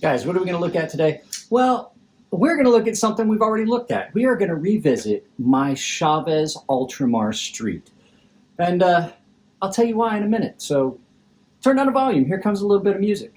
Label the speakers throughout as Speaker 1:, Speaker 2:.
Speaker 1: Guys, what are we going to look at today? Well, we're going to look at something we've already looked at. We are going to revisit my Chaves Ultramar Street. And I'll tell you why in a minute. So turn down the volume. Here comes a little bit of music.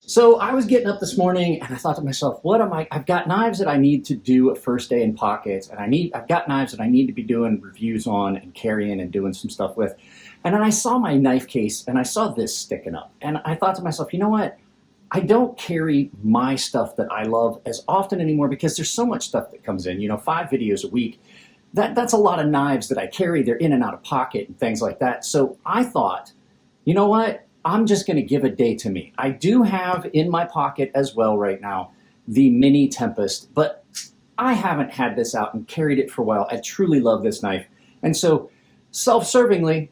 Speaker 1: So I was getting up this morning and I thought to myself, I've got knives that I need to do a first day in pockets, and I've got knives that I need to be doing reviews on and carrying and doing some stuff with. And then I saw my knife case and I saw this sticking up. And I thought to myself, you know what? I don't carry my stuff that I love as often anymore because there's so much stuff that comes in, 5 videos a week. That's a lot of knives that I carry. They're in and out of pocket and things like that. So I thought, you know what? I'm just going to give a day to me. I do have in my pocket as well right now the Mini Tempest, but I haven't had this out and carried it for a while. I truly love this knife. And so self-servingly,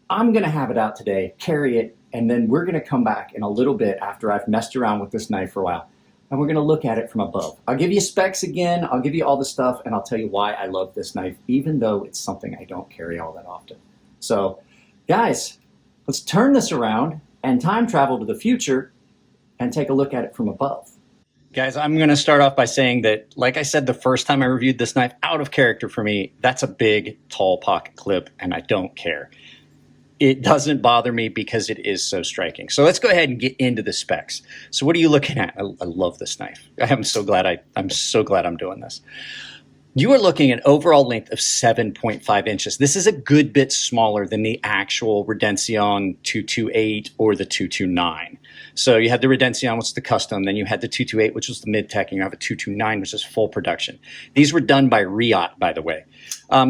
Speaker 1: I'm going to have it out today, carry it, and then we're going to come back in a little bit after I've messed around with this knife for a while, and we're going to look at it from above. I'll give you specs again, I'll give you all the stuff, and I'll tell you why I love this knife, even though it's something I don't carry all that often. So, guys, let's turn this around and time travel to the future and take a look at it from above. Guys, I'm going to start off by saying that, like I said the first time I reviewed this knife, out of character for me, that's a big, tall pocket clip, and I don't care. It doesn't bother me because it is so striking. So let's go ahead and get into the specs. So what are you looking at? I love this knife. I'm so glad I'm doing this. You are looking at overall length of 7.5 inches. This is a good bit smaller than the actual Redencion 228 or the 229. So you had the Redencion, which is the custom, then you had the 228, which was the mid-tech, and you have a 229, which is full production. These were done by Riot, by the way.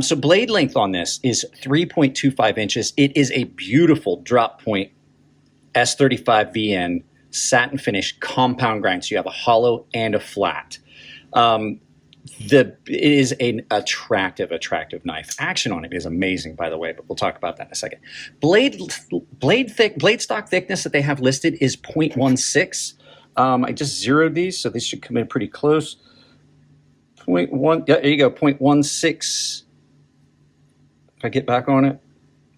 Speaker 1: So blade length on this is 3.25 inches. It is a beautiful drop point S35 VN satin finish compound grind. So you have a hollow and a flat. It is an attractive knife. Action on it is amazing, by the way, but we'll talk about that in a second. Blade stock thickness that they have listed is 0.16. I just zeroed these, so these should come in pretty close. 0.1, yeah, there you go, 0.16. If I get back on it,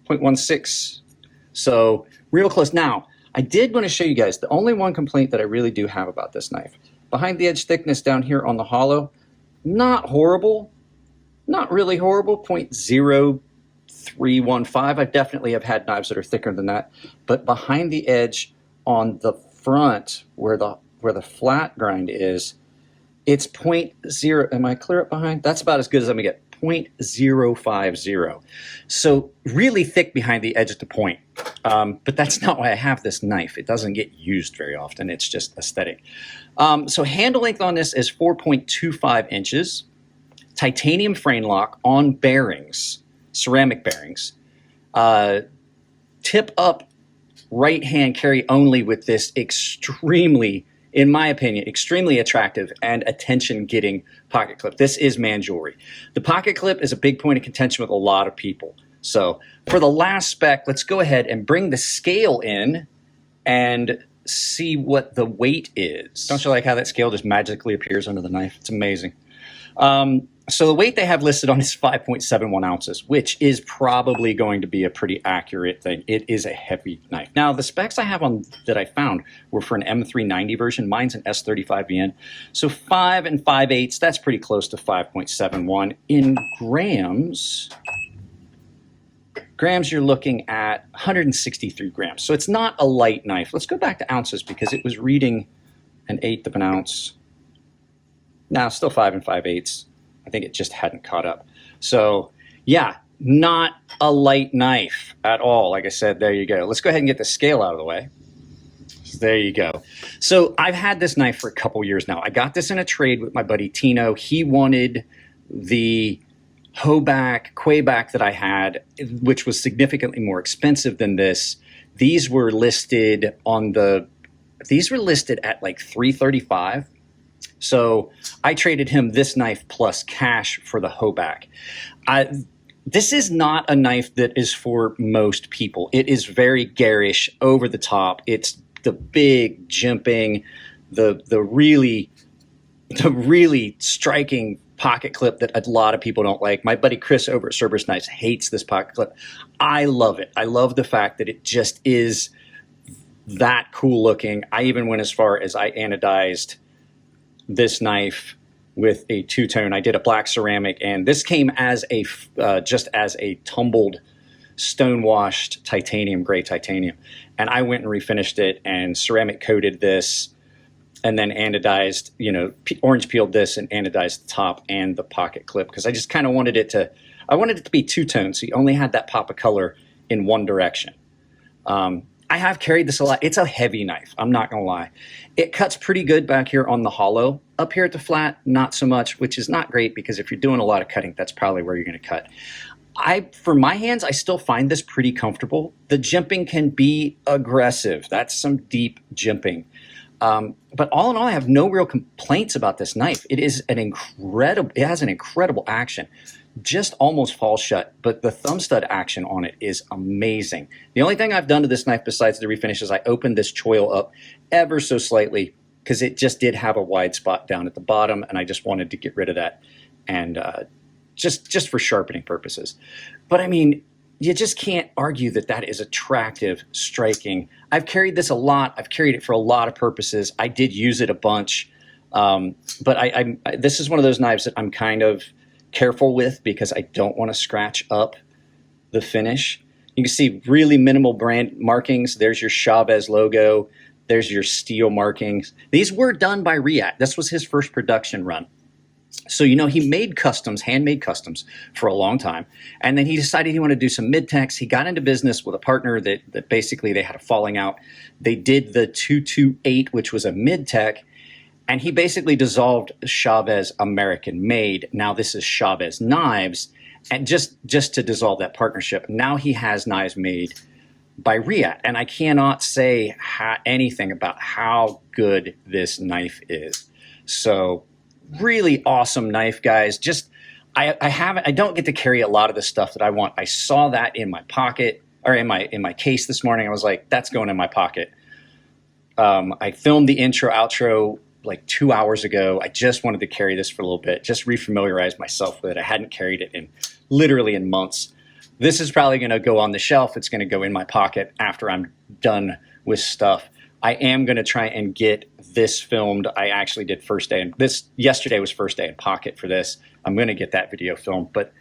Speaker 1: 0.16. So real close. Now, I did want to show you guys the only one complaint that I really do have about this knife. Behind the edge thickness down here on the hollow, not horrible, not really horrible, 0.0315. I definitely have had knives that are thicker than that, but behind the edge on the front where the flat grind is, it's 0.0. Am I clear up behind? That's about as good as I'm gonna get. 0.050. So really thick behind the edge at the point. But that's not why I have this knife. It doesn't get used very often. It's just aesthetic. So handle length on this is 4.25 inches. Titanium frame lock on bearings, ceramic bearings. Tip up right hand carry only with this extremely, in my opinion, extremely attractive and attention-getting pocket clip. This is man jewelry. The pocket clip is a big point of contention with a lot of people. So for the last spec, let's go ahead and bring the scale in and see what the weight is. Don't you like how that scale just magically appears under the knife? It's amazing. So the weight they have listed on is 5.71 ounces, which is probably going to be a pretty accurate thing. It is a heavy knife. Now, the specs I have on that I found were for an M390 version. Mine's an S35 VN. So 5 and 5/8, that's pretty close to 5.71. In grams, you're looking at 163 grams. So it's not a light knife. Let's go back to ounces because it was reading 1/8 of an ounce. Now, still 5 and 5/8. I think it just hadn't caught up. So yeah, not a light knife at all. Like I said, there you go. Let's go ahead and get the scale out of the way. There you go. So I've had this knife for a couple years now. I got this in a trade with my buddy Tino. He wanted the Hoback, Quayback that I had, which was significantly more expensive than this. These were listed at like $335. So I traded him this knife plus cash for the Hoback. This is not a knife that is for most people. It is very garish, over the top. It's the big jimping, the really striking pocket clip that a lot of people don't like. My buddy Chris over at Cerberus Knives hates this pocket clip. I love it. I love the fact that it just is that cool looking. I even went as far as I anodized this knife with a two-tone. I did a black ceramic, and this came as a just as a tumbled stone-washed titanium, gray titanium. And I went and refinished it and ceramic coated this, and then anodized, you know, orange peeled this and anodized the top and the pocket clip, because I just kind of wanted it to, I wanted it to be two-tone, so you only had that pop of color in one direction. I have carried this a lot. It's a heavy knife, I'm not gonna lie. It cuts pretty good back here on the hollow. Up here at the flat, not so much, which is not great, because if you're doing a lot of cutting, that's probably where you're gonna cut. For my hands, I still find this pretty comfortable. The jimping can be aggressive. That's some deep jimping. But all in all, I have no real complaints about this knife. It has an incredible action. Just almost falls shut, but the thumb stud action on it is amazing. The only thing I've done to this knife besides the refinish is I opened this choil up ever so slightly, because it just did have a wide spot down at the bottom, and I just wanted to get rid of that, and just for sharpening purposes. But I mean, you just can't argue that that is attractive, striking. I've carried this a lot. I've carried it for a lot of purposes. I did use it a bunch, but this is one of those knives that I'm kind of careful with, because I don't want to scratch up the finish. You can see really minimal brand markings. There's your Chaves logo. There's your steel markings. These were done by Riat. This was his first production run. So, you know, he made customs, handmade customs for a long time. And then he decided he wanted to do some mid-techs. He got into business with a partner that basically they had a falling out. They did the 228, which was a mid-tech. And he basically dissolved Chaves American Made. Now this is Chaves Knives. And just to dissolve that partnership, now he has knives made by Riat. And I cannot say anything about how good this knife is. So really awesome knife, guys. Just I don't get to carry a lot of the stuff that I want. I saw that in my pocket, or in my case this morning. I was like, that's going in my pocket. I filmed the intro outro like 2 hours ago. I just wanted to carry this for a little bit, just refamiliarize myself with it. I hadn't carried it literally in months. This is probably going to go on the shelf. It's going to go in my pocket after I'm done with stuff. I am going to try and get this filmed. I actually did first day, and yesterday was first day in pocket for this. I'm going to get that video filmed. But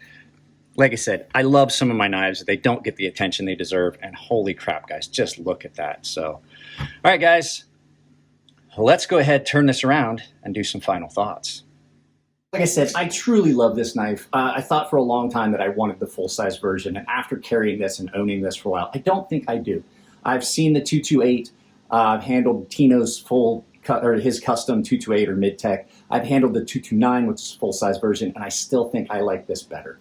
Speaker 1: like I said, I love some of my knives. They don't get the attention they deserve. And holy crap, guys, just look at that. So, all right, guys, let's go ahead, turn this around, and do some final thoughts. Like I said, I truly love this knife. I thought for a long time that I wanted the full-size version. And after carrying this and owning this for a while, I don't think I do. I've seen the 228. I've handled Tino's his custom 228 or mid-tech. I've handled the 229, which is a full-size version, and I still think I like this better.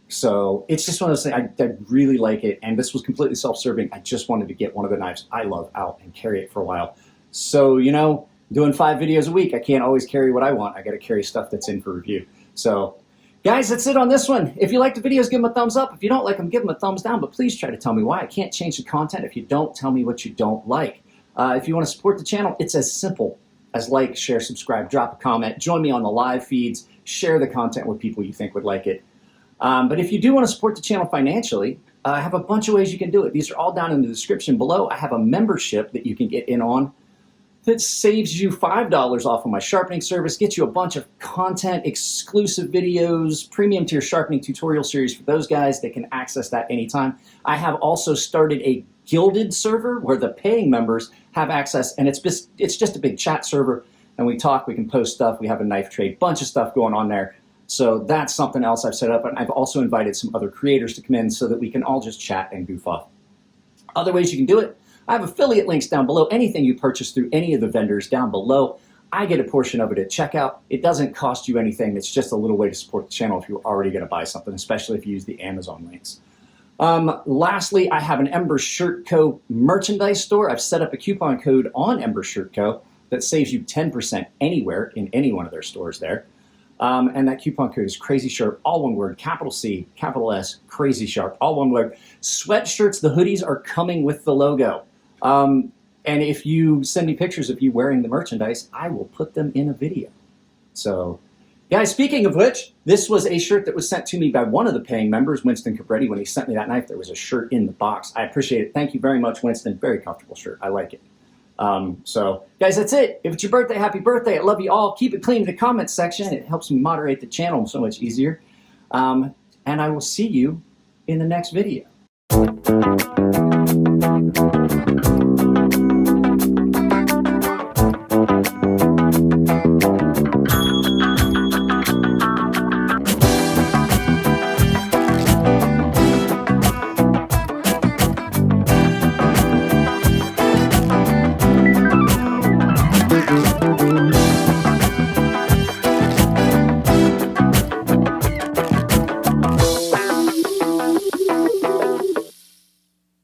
Speaker 1: So it's just one of those things. I really like it, and this was completely self-serving. I just wanted to get one of the knives I love out and carry it for a while. So, you know, doing 5 videos a week, I can't always carry what I want. I got to carry stuff that's in for review. So, guys, that's it on this one. If you like the videos, give them a thumbs up. If you don't like them, give them a thumbs down. But please try to tell me why. I can't change the content if you don't tell me what you don't like. If you want to support the channel, it's as simple as like, share, subscribe, drop a comment, join me on the live feeds, share the content with people you think would like it. But if you do want to support the channel financially, I have a bunch of ways you can do it. These are all down in the description below. I have a membership that you can get in on that saves you $5 off of my sharpening service, gets you a bunch of content, exclusive videos, premium tier sharpening tutorial series for those guys that can access that anytime. I have also started a gilded server where the paying members have access, and it's just a big chat server, and we talk, we can post stuff, we have a knife trade, bunch of stuff going on there. So that's something else I've set up, and I've also invited some other creators to come in so that we can all just chat and goof off. Other ways you can do it, I have affiliate links down below. Anything you purchase through any of the vendors down below, I get a portion of it at checkout. It doesn't cost you anything. It's just a little way to support the channel if you're already going to buy something, especially if you use the Amazon links. Lastly, I have an Ember Shirt Co. merchandise store. I've set up a coupon code on Ember Shirt Co. that saves you 10% anywhere in any one of their stores there. And that coupon code is CrazySharp, all one word, capital C, capital S, CrazySharp, all one word. Sweatshirts, the hoodies are coming with the logo. And if you send me pictures of you wearing the merchandise, I will put them in a video. So, guys, speaking of which, this was a shirt that was sent to me by one of the paying members, Winston Capretti. When he sent me that knife, there was a shirt in the box. I appreciate it. Thank you very much, Winston. Very comfortable shirt. I like it. So, guys, that's it. If it's your birthday, happy birthday. I love you all. Keep it clean in the comments section. It helps me moderate the channel so much easier. And I will see you in the next video.